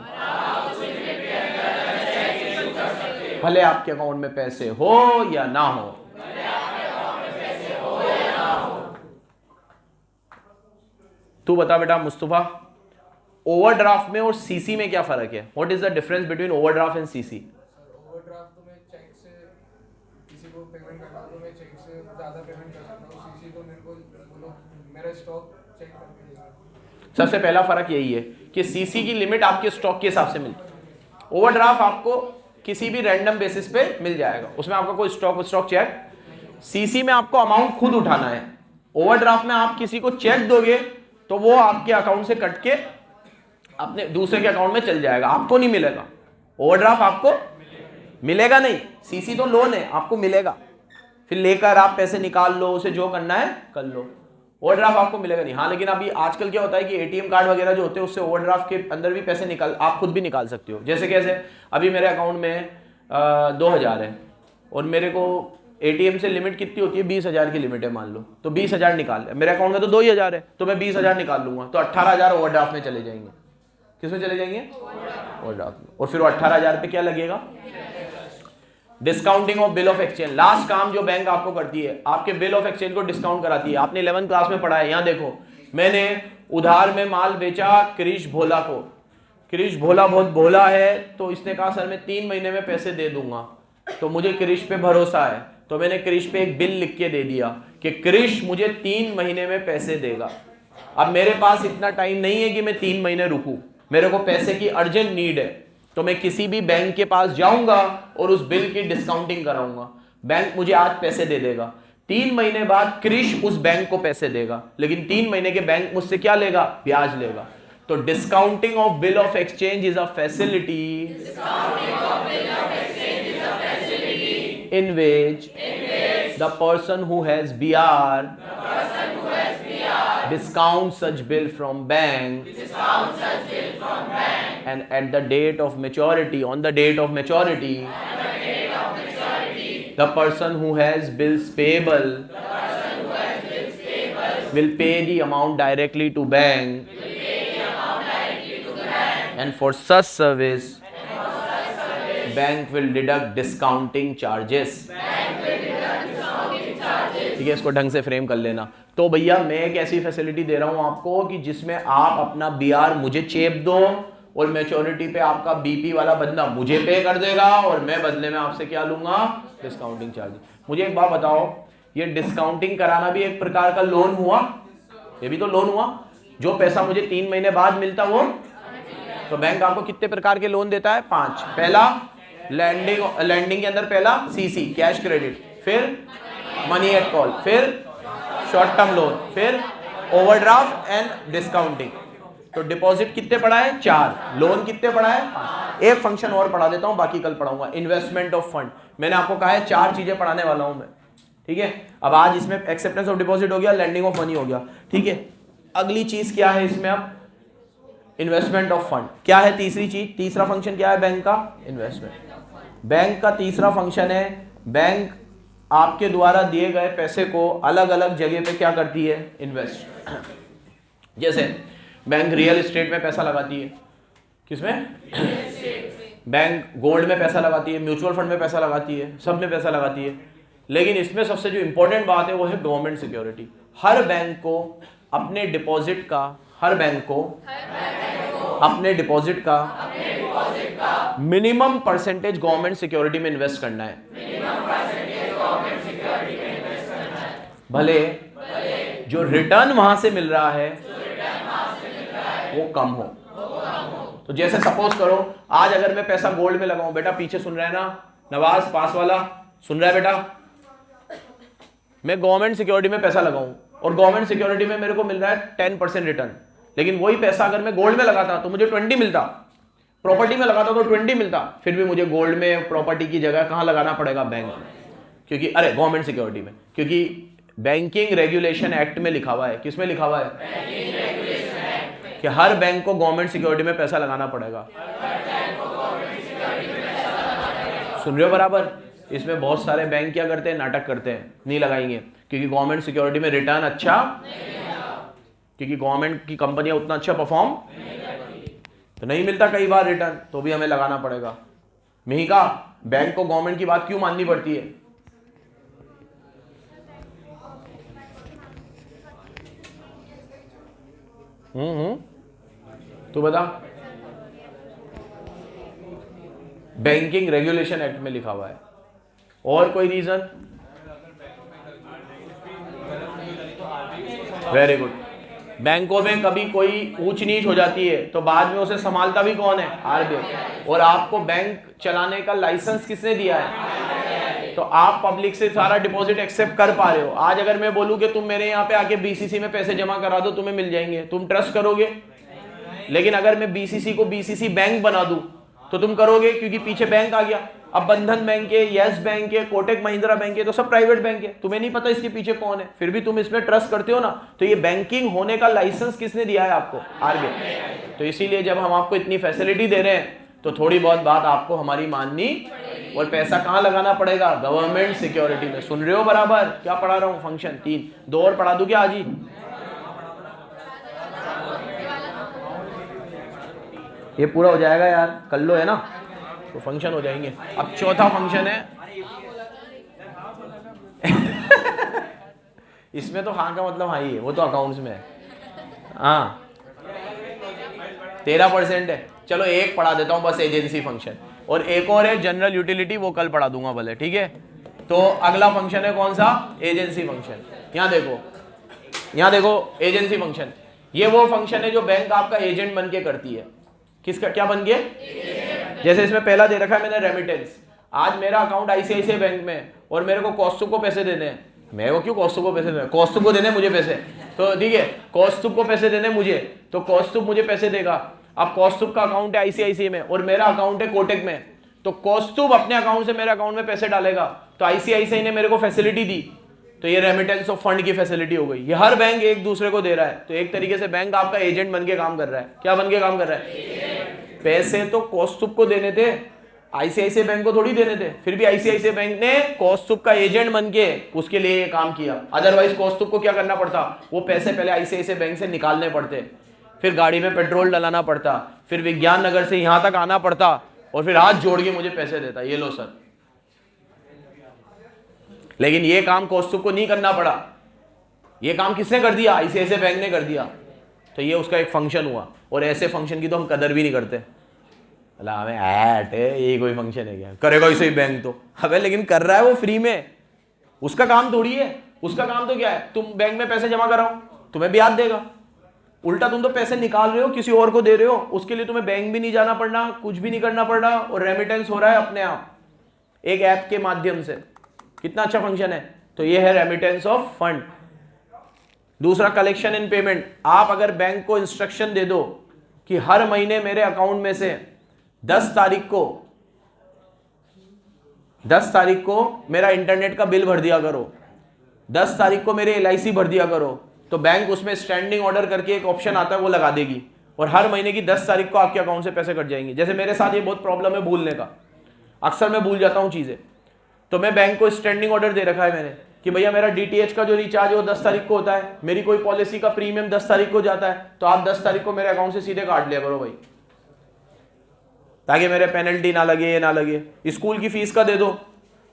भले आपके अकाउंट में पैसे हो या ना हो। तू बता बेटा मुस्तफा, ओवरड्राफ्ट में और सीसी में क्या फर्क है? What is the difference between overdraft and CC? Overdraft तो मैं चेक से किसी को पेमेंट करना हो तो मैं चेक से ज़्यादा पेमेंट कर सकता हूँ। सीसी तो मेरे को बोलो मेरा स्टॉक चेक करके देगा। सबसे पहला फर्क यही है कि सीसी की लिमिट आपके स्टॉक के हिसाब से मिलती है। ओवरड्राफ्ट आपको किसी भी रैंडम बेसिस पे मिल जाएगा, उसमें आपका कोई स्टॉक चेक। सीसी में आपको अमाउंट खुद उठाना है। ओवरड्राफ्ट में आप किसी को चेक दोगे तो वो आपके अकाउंट से कट के अपने दूसरे के अकाउंट में चल जाएगा, आपको नहीं मिलेगा। ओवरड्राफ्ट आपको मिलेगा नहीं, सीसी तो लोन है, आपको मिलेगा, फिर लेकर आप पैसे निकाल लो, उसे जो करना है कर लो। ओवरड्राफ्ट आपको मिलेगा नहीं। हाँ, लेकिन अभी आजकल क्या होता है कि एटीएम कार्ड वगैरह जो होते हैं उससे ओवरड्राफ्ट के अंदर भी पैसे निकाल, आप खुद भी निकाल सकते हो। जैसे कैसे? अभी मेरे अकाउंट में 2,000 है और मेरे को एटीएम से लिमिट कितनी होती है? 20,000 की लिमिट है मान लो, तो 20,000 निकाल, मेरे अकाउंट में तो 2,000 है, तो मैं 20,000 निकाल लूंगा, तो 18,000 ओवरड्राफ्ट में चले जाएंगे। किसमें चले जाएंगे? ओवरड्राफ्ट में। और फिर वो 18,000 पे क्या लगेगा? Discounting of bill of exchange. Last काम जो बैंक आपको करती है, आपके बिल ऑफ एक्सचेंज को डिस्काउंट कराती है। आपने 11th क्लास में पढ़ा है, यहाँ देखो, मैंने उधार में माल बेचा क्रिश भोला को। क्रिश भोला बहुत भोला है, तो इसने कहा सर मैं 3 महीने में पैसे दे दूंगा, तो मुझे क्रिश पे भरोसा है, तो मैंने क्रिश पे एक बिल लिख के दे दिया कि क्रिश मुझे 3 महीने में पैसे देगा। अब मेरे पास इतना टाइम नहीं है कि मैं 3 महीने रुकूं, मेरे को पैसे की अर्जेंट नीड है, तो मैं किसी भी बैंक के पास जाऊंगा और उस बिल की डिस्काउंटिंग कराऊंगा। बैंक मुझे आज पैसे दे देगा, 3 महीने बाद क्रिश उस बैंक को पैसे देगा, लेकिन 3 महीने के बैंक मुझसे क्या लेगा? ब्याज लेगा। तो discounting of bill of exchange is a facility in which the person who has BR discounts such bill from bank, and at the date of maturity, on the date of maturity, the person who has bills payable will pay the amount directly to bank, and for such service bank will deduct discounting charges. ठीक है, इसको ढंग से frame कर लेना। तो भैया मैं एक ऐसी फैसिलिटी दे रहा हूं आपको कि जिसमें आप अपना बीआर मुझे चेप दो और मैच्योरिटी पे आपका बीपी वाला बंदा मुझे पे कर देगा और मैं बदले में आपसे क्या लूंगा? Discounting charge. मुझे एक बात बताओ, ये डिस्काउंटिंग कराना भी एक प्रकार का लोन हुआ? ये भी तो लोन हुआ। जो पैसा मुझे 3 महीने बाद मिलता वो, तो बैंक आपको कितने प्रकार के लोन देता है? 5। पहला लैंडिंग के अंदर पहला सीसी कैश क्रेडिट, फिर मनी एट कॉल, फिर शॉर्ट टर्म लोन, फिर ओवरड्राफ्ट एंड डिस्काउंटिंग। तो डिपॉजिट कितने पढ़ा है? 4। लोन कितने पढ़ा है? 5। एक फंक्शन और पढ़ा देता हूं, बाकी कल पढ़ाऊंगा, इन्वेस्टमेंट ऑफ फंड। मैंने आपको कहा है 4 चीजें पढ़ाने वाला हूं मैं। ठीक है, अब आज इसमें एक्सेप्टेंस ऑफ डिपॉजिट हो गया, लैंडिंग ऑफ मनी हो गया। ठीक है, अगली चीज क्या है इसमें? अब इन्वेस्टमेंट ऑफ फंड क्या है? तीसरी चीज, तीसरा फंक्शन क्या है बैंक का? इन्वेस्टमेंट। बैंक का तीसरा फंक्शन है, बैंक आपके द्वारा दिए गए पैसे को अलग अलग जगह पे क्या करती है? इन्वेस्ट। जैसे बैंक रियल एस्टेट में पैसा लगाती है। किसमें? बैंक गोल्ड में पैसा लगाती है, म्यूचुअल फंड में पैसा लगाती है, सब में पैसा लगाती है। लेकिन इसमें सबसे जो इंपॉर्टेंट बात है वो है गवर्नमेंट सिक्योरिटी। हर बैंक को अपने डिपॉजिट का, हर बैंक को अपने डिपॉजिट का मिनिमम परसेंटेज गवर्नमेंट सिक्योरिटी में इन्वेस्ट करना है। भले जो रिटर्न वहां से मिल रहा है वो कम हो। तो जैसे सपोज करो आज अगर मैं पैसा गोल्ड में लगाऊं, बेटा पीछे सुन रहा है ना नवाज पास वाला, सुन रहा है बेटा, मैं गवर्नमेंट सिक्योरिटी में पैसा लगाऊं और गवर्नमेंट सिक्योरिटी में मेरे को मिल रहा है 10% रिटर्न, लेकिन वही पैसा अगर मैं गोल्ड में लगाता तो मुझे 20 मिलता, प्रॉपर्टी में लगाता तो 20 मिलता, फिर भी मुझे गोल्ड में प्रॉपर्टी की जगह कहां लगाना पड़ेगा? बैंक में, क्योंकि अरे गवर्नमेंट सिक्योरिटी में, क्योंकि बैंकिंग रेगुलेशन एक्ट में लिखा हुआ है। किसमें लिखा हुआ है? कि हर बैंक को गवर्नमेंट सिक्योरिटी में पैसा लगाना पड़ेगा। सुन रहे हो बराबर? इसमें बहुत सारे बैंक क्या करते हैं? नाटक करते हैं, नहीं लगाएंगे क्योंकि गवर्नमेंट सिक्योरिटी में रिटर्न अच्छा, क्योंकि गवर्नमेंट की कंपनियां उतना अच्छा परफॉर्म तो नहीं मिलता कई बार रिटर्न, तो भी हमें लगाना पड़ेगा। मिहिका, बैंक को गवर्नमेंट की बात क्यों माननी पड़ती है? तू बता। बैंकिंग रेगुलेशन एक्ट में लिखा हुआ है। और कोई रीजन? Very good. बैंकों में कभी कोई ऊंच नीच हो जाती है तो बाद में उसे संभालता भी कौन है? आरबीआई। और आपको बैंक चलाने का लाइसेंस किसने दिया है? तो आप पब्लिक से सारा डिपॉजिट एक्सेप्ट कर पा रहे हो। आज अगर मैं बोलूं कि तुम मेरे यहाँ पे आके बीसीसी में पैसे जमा करा दो, तुम्हें मिल जाएंगे, तुम ट्रस्ट करोगे? लेकिन अगर मैं बीसीसी को बीसीसी बैंक बना दूं तो तुम करोगे, क्योंकि पीछे बैंक आ गया। अब बंधन बैंक है, यस बैंक है, कोटक महिंद्रा बैंक है, तो सब प्राइवेट बैंक है, तुम्हें नहीं पता इसके पीछे कौन है, फिर भी तुम इसमें ट्रस्ट करते हो ना। तो ये बैंकिंग होने का लाइसेंस किसने दिया है आपको? आरबीआई। तो इसीलिए जब हम आपको इतनी फैसिलिटी दे रहे हैं तो थोड़ी बहुत बात आपको हमारी माननी, और पैसा कहाँ लगाना पड़ेगा? गवर्नमेंट सिक्योरिटी में। सुन रहे हो बराबर? क्या पढ़ा रहा हूँ? फंक्शन 3 2 और पढ़ा दूं क्या आज ही? ये पूरा हो जाएगा यार, कर लो है ना, तो फंक्शन हो जाएंगे। अब चौथा फंक्शन है इसमें तो हाँ का मतलब हाँ ही है, वो तो अकाउंट्स में है। हाँ 13% है। चलो एक पढ़ा देता हूँ बस, एजेंसी फंक्शन, और एक और है जनरल यूटिलिटी, वो कल पढ़ा दूंगा भले, ठीक है। तो अगला फंक्शन है कौन सा? Agency function. यहाँ देखो, यहाँ देखो एजेंसी फंक्शन, ये वो फंक्शन है जो बैंक आपका एजेंट बन के करती है। किसका क्या बन के? जैसे इसमें पहला दे रखा है मैंने रेमिटेंस। आज मेरा अकाउंट आईसीआईसीआई बैंक में और मेरे को कौस्तुभ को पैसे देने हैं। मेरे को क्यों कौस्तुभ को पैसे देने? कौस्तुभ को देने मुझे पैसे, तो ठीक है, कौस्तुभ को पैसे देने मुझे, तो कौस्तुभ मुझे पैसे देगा। अब कौस्तुभ का अकाउंट है आईसीआईसीआई में और मेरा अकाउंट है कोटक में, तो कौस्तुभ अपने अकाउंट से मेरे अकाउंट में पैसे डालेगा, तो आईसीआईसीआई ने मेरे को फैसिलिटी दी, तो ये रेमिटेंस ऑफ फंड की फैसिलिटी हो गई। ये हर बैंक एक दूसरे को दे रहा है, तो एक तरीके से बैंक आपका एजेंट बन के काम कर रहा है। क्या बन के काम कर रहा है? पैसे तो कौस्तुभ को देने थे, आईसीआईसीआई बैंक को थोड़ी देने थे, फिर भी आईसीआईसीआई बैंक ने कौस्तुभ का एजेंट बन के उसके लिए ये काम किया। अदरवाइज कौस्तुभ को क्या करना पड़ता? वो पैसे पहले आईसीआईसीआई बैंक से निकालने पड़ते, फिर गाड़ी में पेट्रोल डलाना पड़ता, फिर विज्ञान नगर से यहां तक आना पड़ता, और फिर हाथ जोड़ के मुझे पैसे देता, ये लो सर। लेकिन ये काम कौस्तुभ को नहीं करना पड़ा, ये काम किसने कर दिया? आईसीआईसीआई बैंक ने कर दिया। तो ये उसका एक फंक्शन हुआ, और ऐसे फंक्शन की तो हम कदर भी नहीं करते। हमें ऐट है, ये कोई फंक्शन है क्या? करेगा इसे ही बैंक तो, अबे लेकिन कर रहा है वो फ्री में, उसका काम थोड़ी है। उसका काम तो क्या है? तुम बैंक में पैसे जमा कराओ, तुम्हें ब्याज देगा। उल्टा तुम तो पैसे निकाल रहे हो, किसी और को दे रहे हो, उसके लिए तुम्हें बैंक भी नहीं जाना पड़ना, कुछ भी नहीं करना पड़ रहा, और रेमिटेंस हो रहा है अपने आप एक ऐप के माध्यम से। कितना अच्छा फंक्शन है। तो ये है रेमिटेंस ऑफ फंड। दूसरा कलेक्शन एंड पेमेंट। आप अगर बैंक को इंस्ट्रक्शन दे दो कि हर महीने मेरे अकाउंट में से 10 तारीख को मेरा इंटरनेट का बिल भर दिया करो, 10 तारीख को मेरे LIC भर दिया करो, तो बैंक उसमें स्टैंडिंग ऑर्डर करके एक ऑप्शन आता है वो लगा देगी, और हर महीने की 10 तारीख को आपके अकाउंट से पैसे कट जाएंगे। जैसे मेरे साथ ये बहुत प्रॉब्लम है भूलने का, अक्सर मैं भूल जाता हूँ चीजें, तो मैं बैंक को स्टैंडिंग ऑर्डर दे रखा है मैंने कि भैया मेरा DTH का जो रिचार्ज है वो 10 तारीख को होता है, मेरी कोई पॉलिसी का प्रीमियम 10 तारीख को जाता है, तो आप 10 तारीख को मेरे अकाउंट से सीधे काट लिया करो भाई, ताकि मेरे पेनल्टी ना लगे, ये ना लगे। स्कूल की फीस का दे दो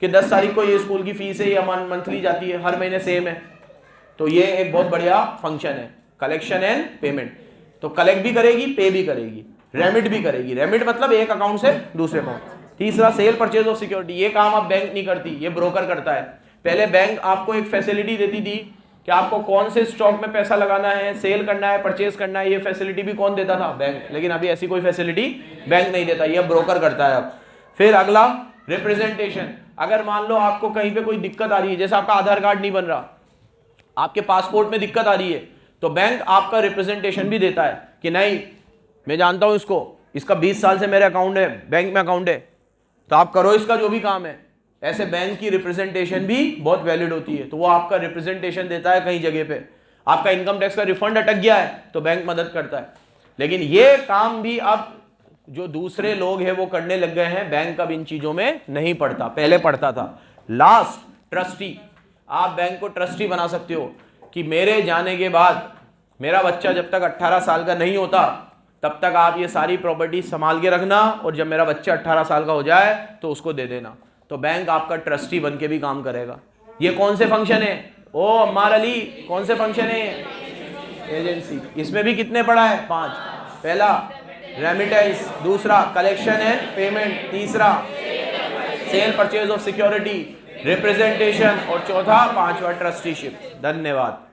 कि 10 तारीख को ये स्कूल की फीस है, या मंथली जाती है, हर महीने सेम है। तो ये एक बहुत बढ़िया फंक्शन है, कलेक्शन एंड पेमेंट। तो कलेक्ट भी करेगी, पे भी करेगी, रेमिट भी करेगी। रेमिट मतलब एक अकाउंट से दूसरे अकाउंट। तीसरा सेल परचेज ऑफ सिक्योरिटी। ये काम अब बैंक नहीं करती, ये ब्रोकर करता है। पहले बैंक आपको एक फैसिलिटी देती थी कि आपको कौन से स्टॉक में पैसा लगाना है, सेल करना है, परचेज करना है, ये फैसिलिटी भी कौन देता था? बैंक। लेकिन अभी ऐसी कोई फैसिलिटी बैंक नहीं देता, ये ब्रोकर करता है अब। फिर अगला रिप्रेजेंटेशन। अगर मान लो आपको कहीं पे कोई दिक्कत आ रही है, जैसे आपका आधार कार्ड नहीं बन रहा, आपके पासपोर्ट में दिक्कत आ रही है, तो बैंक आपका रिप्रेजेंटेशन भी देता है कि नहीं, मैं जानता हूं इसको, इसका 20 साल से मेरे अकाउंट है, बैंक में अकाउंट है, तो आप करो इसका जो भी काम है। ऐसे बैंक की रिप्रेजेंटेशन भी बहुत वैलिड होती है, तो वो आपका रिप्रेजेंटेशन देता है कहीं जगह पे। आपका इनकम टैक्स का रिफंड अटक गया है तो बैंक मदद करता है। लेकिन ये काम भी अब जो दूसरे लोग हैं वो करने लग गए हैं, बैंक अब इन चीजों में नहीं पड़ता, पहले पड़ता था। Last, trustee. आप बैंक को ट्रस्टी बना सकते हो कि मेरे जाने के बाद मेरा बच्चा जब तक 18 साल का नहीं होता तब तक आप ये सारी प्रॉपर्टी संभाल के रखना, और जब मेरा बच्चा 18 साल का हो जाए तो उसको दे देना। तो बैंक आपका ट्रस्टी बन के भी काम करेगा। ये कौन से फंक्शन है? ओ अम्मार अली, कौन से फंक्शन है? एजेंसी। इसमें भी कितने पड़ा है? 5। पहला रेमिटेंस, दूसरा कलेक्शन एंड पेमेंट, तीसरा cell purchase of security, representation, और चौथा 5वां ट्रस्टीशिप। धन्यवाद।